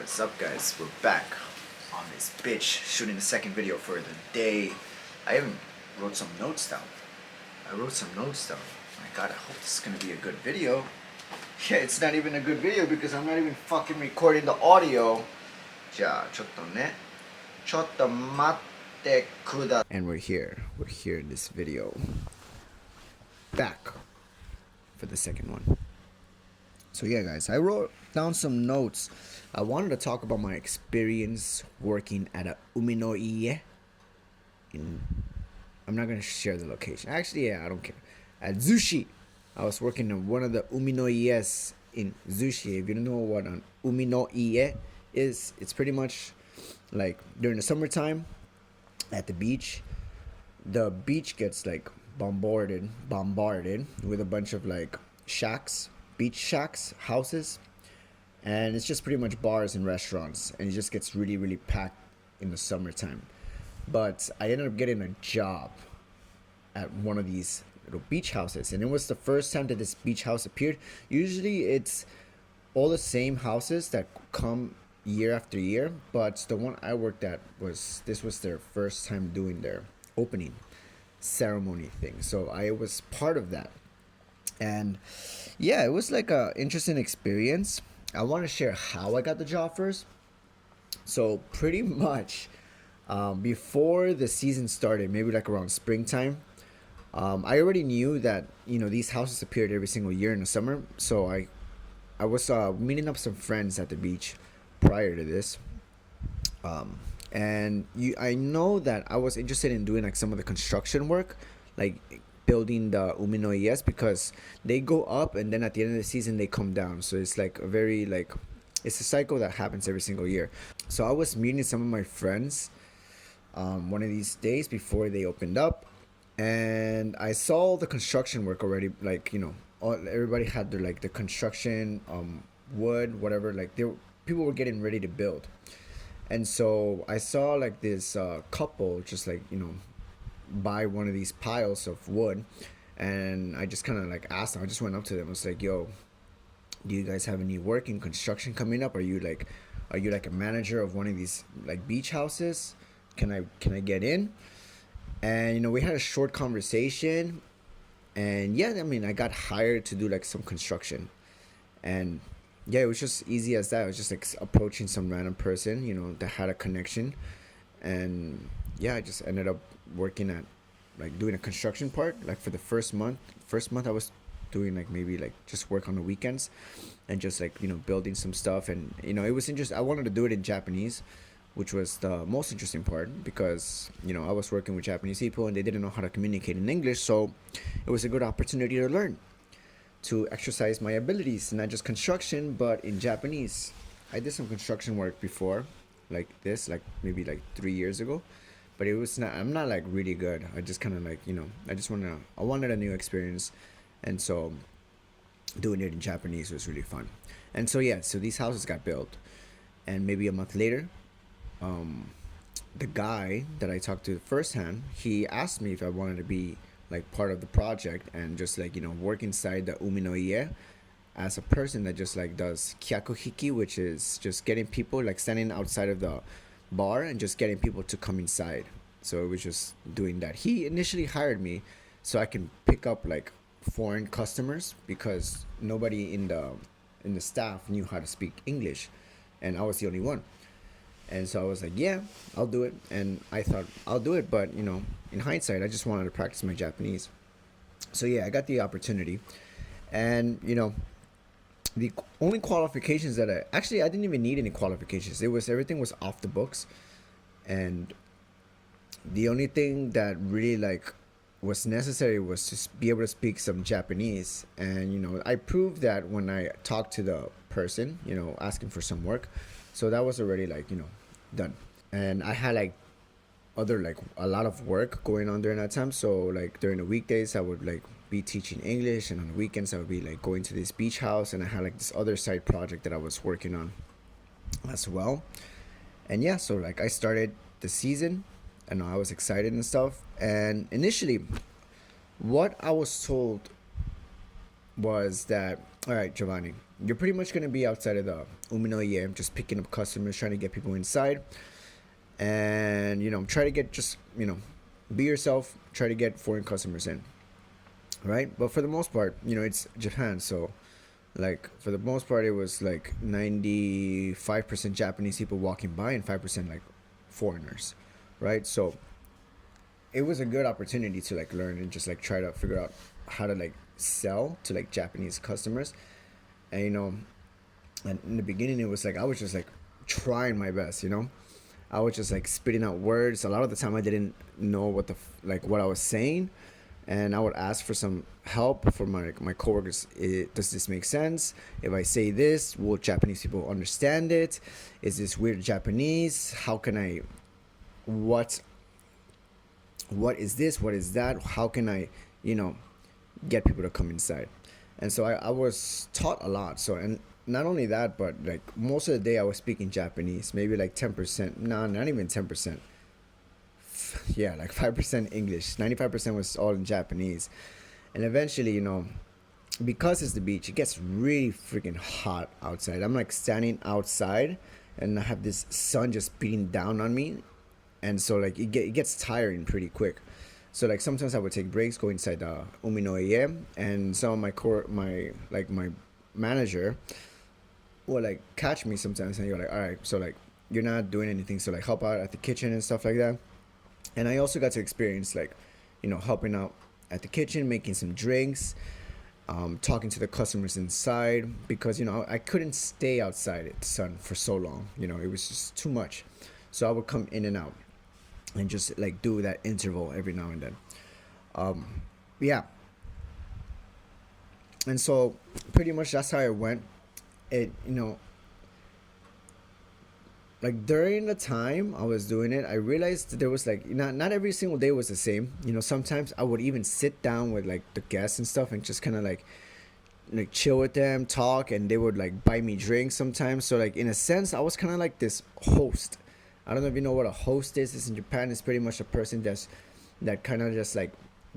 What's up, guys? We're back on this bitch shooting the second video for the day. I even wrote some notes down. My God, I hope this is gonna be a good video. Yeah, it's not even a good video because I'm not even fucking recording the audio. And we're here in this video. Back for the second one. So yeah, guys, I wrote down some notes. I wanted to talk about my experience working at a uminoie. I'm not gonna share the location. Actually, yeah, I don't care. At Zushi, I was working in one of the uminoies in Zushi. If you don't know what an uminoie is, it's pretty much like during the summertime at the beach. The beach gets like bombarded with a bunch of like shacks, beach shacks, houses, and it's just pretty much bars and restaurants, and it just gets really packed in the summertime. But I ended up getting a job at one of these little beach houses, and it was the first time that this beach house appeared. Usually it's all the same houses that come year after year, but the one I worked at was their first time doing their opening ceremony thing, so I was part of that. And yeah, it was like a interesting experience. I want to share how I got the job first. So pretty much before the season started, maybe like around springtime, I already knew that these houses appeared every single year in the summer. So I was meeting up some friends at the beach prior to this. I know that I was interested in doing like some of the construction work, like building the uminoies, because they go up and then at the end of the season they come down. So it's like it's a cycle that happens every single year. So I was meeting some of my friends one of these days before they opened up, and I saw the construction work already. Like everybody had their like the construction wood, whatever. Like people were getting ready to build. And so I saw like this couple just like buy one of these piles of wood, and I just kind of like asked them. I just went up to them. I was like, "Yo, do you guys have any work in construction coming up? Are you like a manager of one of these like beach houses? Can I get in?" And we had a short conversation, and yeah, I mean, I got hired to do like some construction, and yeah, it was just easy as that. I was just like approaching some random person, that had a connection, and yeah, I just ended up working at like doing a construction part. Like for the first month I was doing like maybe like just work on the weekends and just like building some stuff. And it was interesting. I wanted to do it in Japanese, which was the most interesting part, because I was working with Japanese people and they didn't know how to communicate in English. So it was a good opportunity to learn, to exercise my abilities, not just construction but in Japanese. I did some construction work before, like this, like maybe like 3 years ago, but I'm not like really good. I just kind of like I wanted a new experience, and so doing it in Japanese was really fun. And so yeah, so these houses got built, and maybe a month later, the guy that I talked to firsthand, he asked me if I wanted to be like part of the project and just like work inside the uminoie as a person that just like does kyakuhiki, which is just getting people, like standing outside of the bar and just getting people to come inside. So it was just doing that. He initially hired me so I can pick up like foreign customers, because nobody in the staff knew how to speak English, and I was the only one. And so I was like, yeah, I'll do it. And I thought I'll do it, but in hindsight, I just wanted to practice my Japanese. So yeah, I got the opportunity, and the only qualifications that I didn't even need any qualifications. Everything was off the books, and the only thing that really like was necessary was to be able to speak some Japanese. And I proved that when I talked to the person, asking for some work. So that was already like done. And I had like other like a lot of work going on during that time. So like during the weekdays I would like be teaching English, and on the weekends I would be like going to this beach house, and I had like this other side project that I was working on as well. And yeah, so like I started the season, and I was excited and stuff. And initially what I was told was that, all right, Giovanni, you're pretty much gonna be outside of the uminoye, just picking up customers, trying to get people inside, and try to get just be yourself, try to get foreign customers in, right? But for the most part, it's Japan, so like for the most part, it was like 95% Japanese people walking by and 5% like foreigners, right? So it was a good opportunity to like learn and just like try to figure out how to like sell to like Japanese customers. And and in the beginning it was like I was just like trying my best, I was just like spitting out words. A lot of the time I didn't know like what I was saying, and I would ask for some help from my coworkers. Does this make sense? If I say this, will Japanese people understand it? Is this weird Japanese? How can I what what is this? What is that? How can I, you know, get people to come inside? And so I was taught a lot. So, and not only that, but like most of the day I was speaking Japanese, maybe like 10%. No, not even 10%. Yeah, like 5% English. 95% was all in Japanese. And eventually, because it's the beach, it gets really freaking hot outside. I'm like standing outside and I have this sun just beating down on me. And so like it gets tiring pretty quick. So like sometimes I would take breaks, go inside the Umi no Ie, and some of my manager will like catch me sometimes, and you're like, all right, so like you're not doing anything, so like help out at the kitchen and stuff like that. And I also got to experience like, helping out at the kitchen, making some drinks, talking to the customers inside, because I couldn't stay outside in the sun for so long. It was just too much. So I would come in and out and just like do that interval every now and then. Yeah, and so pretty much that's how it went. It like during the time I was doing it, I realized that there was like not every single day was the same. Sometimes I would even sit down with like the guests and stuff and just kind of like chill with them, talk, and they would like buy me drinks sometimes. So like in a sense, I was kind of like this host. I don't know if you know what a host is. It's in Japan. It's pretty much a person that kind of just like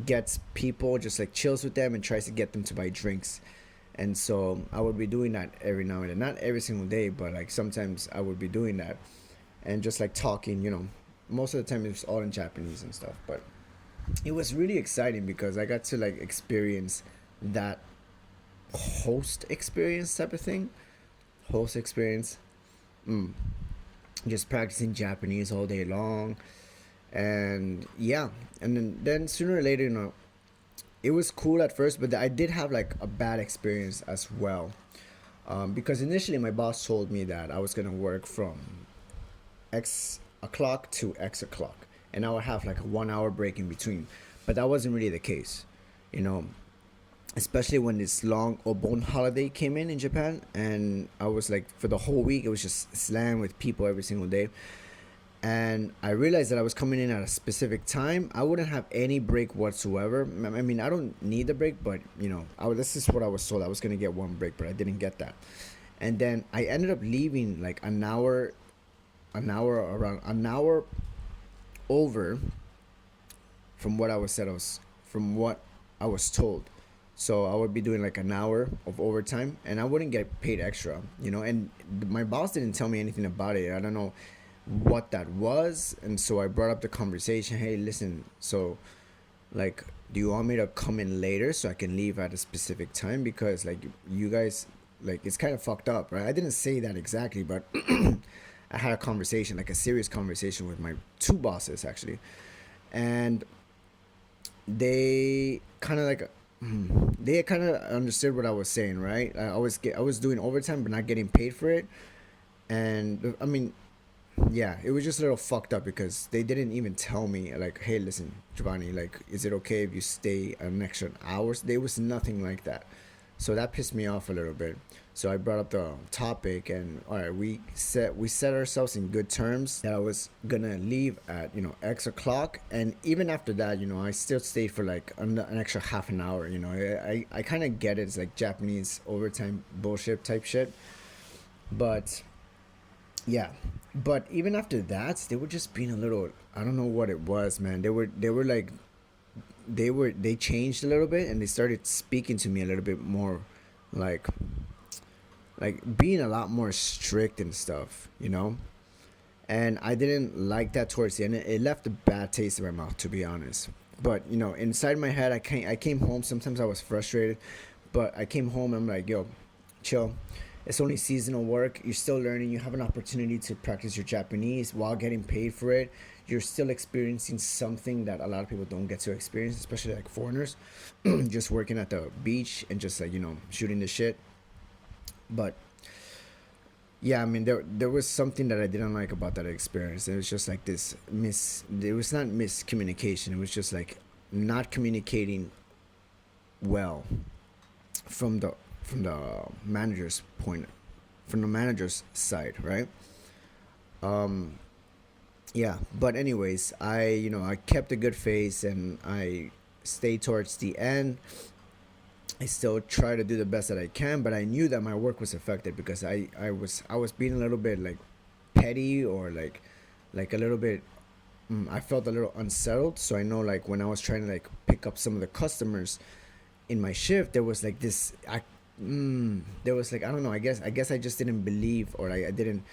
gets people, just like chills with them and tries to get them to buy drinks. And so I would be doing that every now and then, not every single day, but like sometimes I would be doing that and just like talking. Most of the time it was all in Japanese and stuff, but it was really exciting because I got to like experience that host experience type of thing. Host experience. Just practicing Japanese all day long. And yeah, and then sooner or later, it was cool at first, but I did have like a bad experience as well. Because initially my boss told me that I was gonna work from X o'clock to X o'clock, and I would have like a 1 hour break in between. But that wasn't really the case, you know. Especially when this long Obon holiday came in Japan, and I was like for the whole week it was just slammed with people every single day. And I realized that I was coming in at a specific time. I wouldn't have any break whatsoever. I mean, I don't need the break, but this is what I was told. I was gonna get one break, but I didn't get that. And then I ended up leaving like around an hour over from what I was said. From what I was told. So I would be doing like an hour of overtime, and I wouldn't get paid extra. And my boss didn't tell me anything about it. I don't know what that was, and so I brought up the conversation. Hey, listen, so like, do you want me to come in later so I can leave at a specific time? Because like you guys, like it's kind of fucked up, right? I didn't say that exactly, but I had a conversation, like a serious conversation with my two bosses actually, and they kind of like they kind of understood what I was saying, right? I was doing overtime but not getting paid for it, and I mean, yeah, it was just a little fucked up because they didn't even tell me like, hey, listen, Giovanni, like, is it okay if you stay an extra hours? There was nothing like that, so that pissed me off a little bit. So I brought up the topic, and all right, we set ourselves in good terms that I was gonna leave at X o'clock, and even after that, I still stayed for like an extra half an hour. I kind of get it. It's like Japanese overtime bullshit type shit, but yeah. But even after that, they were just being a little. I don't know what it was, man. They were like they changed a little bit, and they started speaking to me a little bit more like like being a lot more strict and stuff, you know. And I didn't like that towards the end. It left a bad taste in my mouth, to be honest. But you know, inside my head, I came home. Sometimes I was frustrated, but I came home and I'm like, yo, chill. It's only seasonal work. You're still learning. You have an opportunity to practice your Japanese while getting paid for it. You're still experiencing something that a lot of people don't get to experience, especially like foreigners, just working at the beach and just like, you know, shooting the shit. But yeah, I mean, there was something that I didn't like about that experience. It was just like this mis. It was not miscommunication. It was just like not communicating well from the from the manager's point, from the manager's side, right? Um, yeah. But anyways, I kept a good face and I stayed towards the end. I still try to do the best that I can, but I knew that my work was affected because I was being a little bit like petty or like a little bit. I felt a little unsettled, so I know like when I was trying to like pick up some of the customers in my shift, there was like this. There was like, I don't know. I guess I just didn't believe, or I didn't.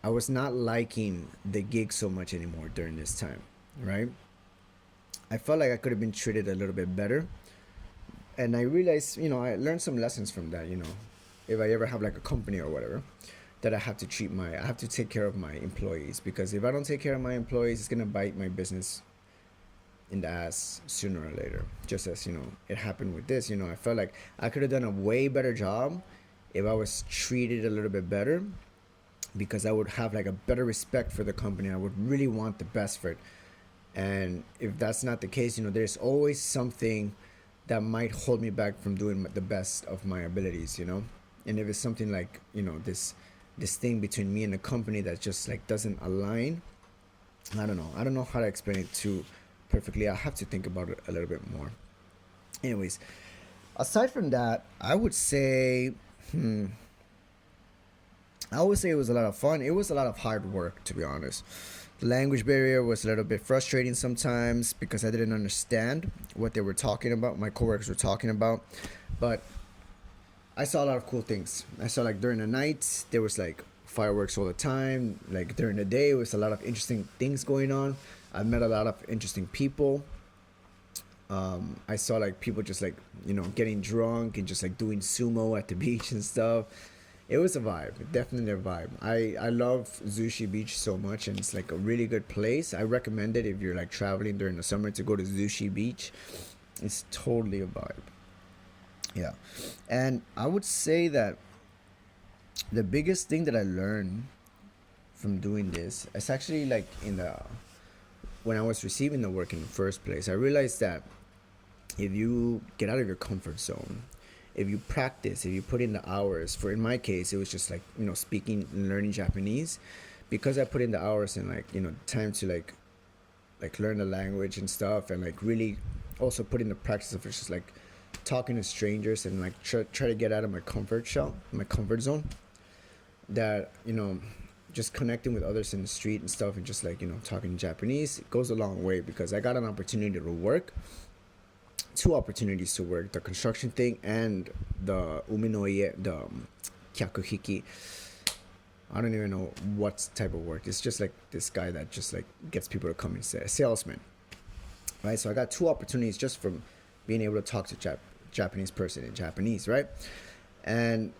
I was not liking the gig so much anymore during this time, right? I felt like I could have been treated a little bit better, and I realized, I learned some lessons from that. If I ever have like a company or whatever, that I have to take care of my employees, because if I don't take care of my employees, it's gonna bite my business in the ass sooner or later. Just as it happened with this. I felt like I could have done a way better job if I was treated a little bit better, because I would have like a better respect for the company. I would really want the best for it. And if that's not the case, there's always something that might hold me back from doing the best of my abilities. And if it's something like, this thing between me and the company that just like doesn't align, I don't know how to explain it too perfectly. I have to think about it a little bit more. Anyways, aside from that, I would say it was a lot of fun. It was a lot of hard work, to be honest. The language barrier was a little bit frustrating sometimes because I didn't understand what they were talking about, my coworkers were talking about. But I saw a lot of cool things. I saw like during the night there was like fireworks all the time. Like during the day, it was a lot of interesting things going on. I met a lot of interesting people. I saw like people just like getting drunk and just like doing sumo at the beach and stuff. It was a vibe, definitely a vibe. I love Zushi Beach so much, and it's like a really good place. I recommend it if you're like traveling during the summer to go to Zushi Beach. It's totally a vibe. Yeah, and I would say that the biggest thing that I learned from doing this is actually like in the when I was receiving the work in the first place. I realized that if you get out of your comfort zone, if you practice, if you put in the hours, for in my case, it was just like, speaking and learning Japanese, because I put in the hours and like, time to like learn the language and stuff, and like really also put in the practice of just like talking to strangers and like try to get out of my comfort shell, my comfort zone, that, just connecting with others in the street and stuff, and just like, talking Japanese, it goes a long way, because I got an opportunity to work, two opportunities to work: the construction thing and the uminoie, the kyakuhiki. I don't even know what type of work. It's just like this guy that just like gets people to come and say, a salesman, right? So I got two opportunities just from being able to talk to Japanese person in Japanese, right? And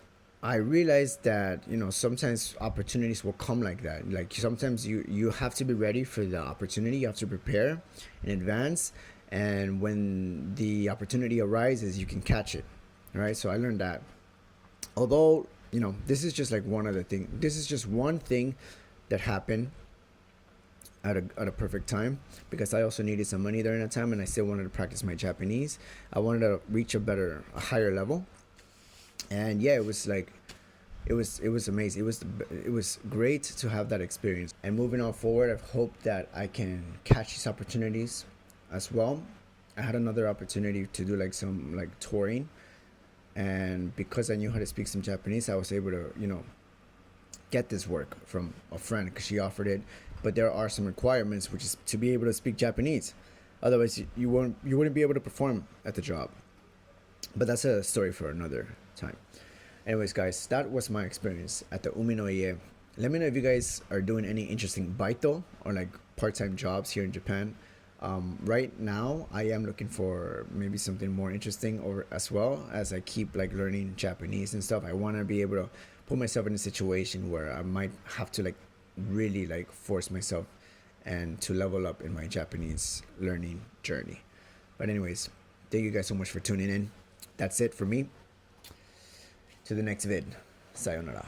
I realized that sometimes opportunities will come like that. Like sometimes you have to be ready for the opportunity. You have to prepare in advance, and when the opportunity arises, you can catch it, right? So I learned that. Although this is just like one other thing. This is just one thing that happened at a perfect time, because I also needed some money during that time, and I still wanted to practice my Japanese. I wanted to reach a higher level. And yeah, it was amazing. It was great to have that experience. And moving on forward, I hope that I can catch these opportunities as well. I had another opportunity to do like some like touring, and because I knew how to speak some Japanese, I was able to get this work from a friend because she offered it. But there are some requirements, which is to be able to speak Japanese. Otherwise, you wouldn't be able to perform at the job. But that's a story for another time. Anyways, guys, that was my experience at the Uminoye. Let me know if you guys are doing any interesting baito or like part-time jobs here in Japan. Right now, I am looking for maybe something more interesting, or as well as I keep like learning Japanese and stuff. I want to be able to put myself in a situation where I might have to like really like force myself and to level up in my Japanese learning journey. But anyways, thank you guys so much for tuning in. That's it for me. To the next vid. Sayonara.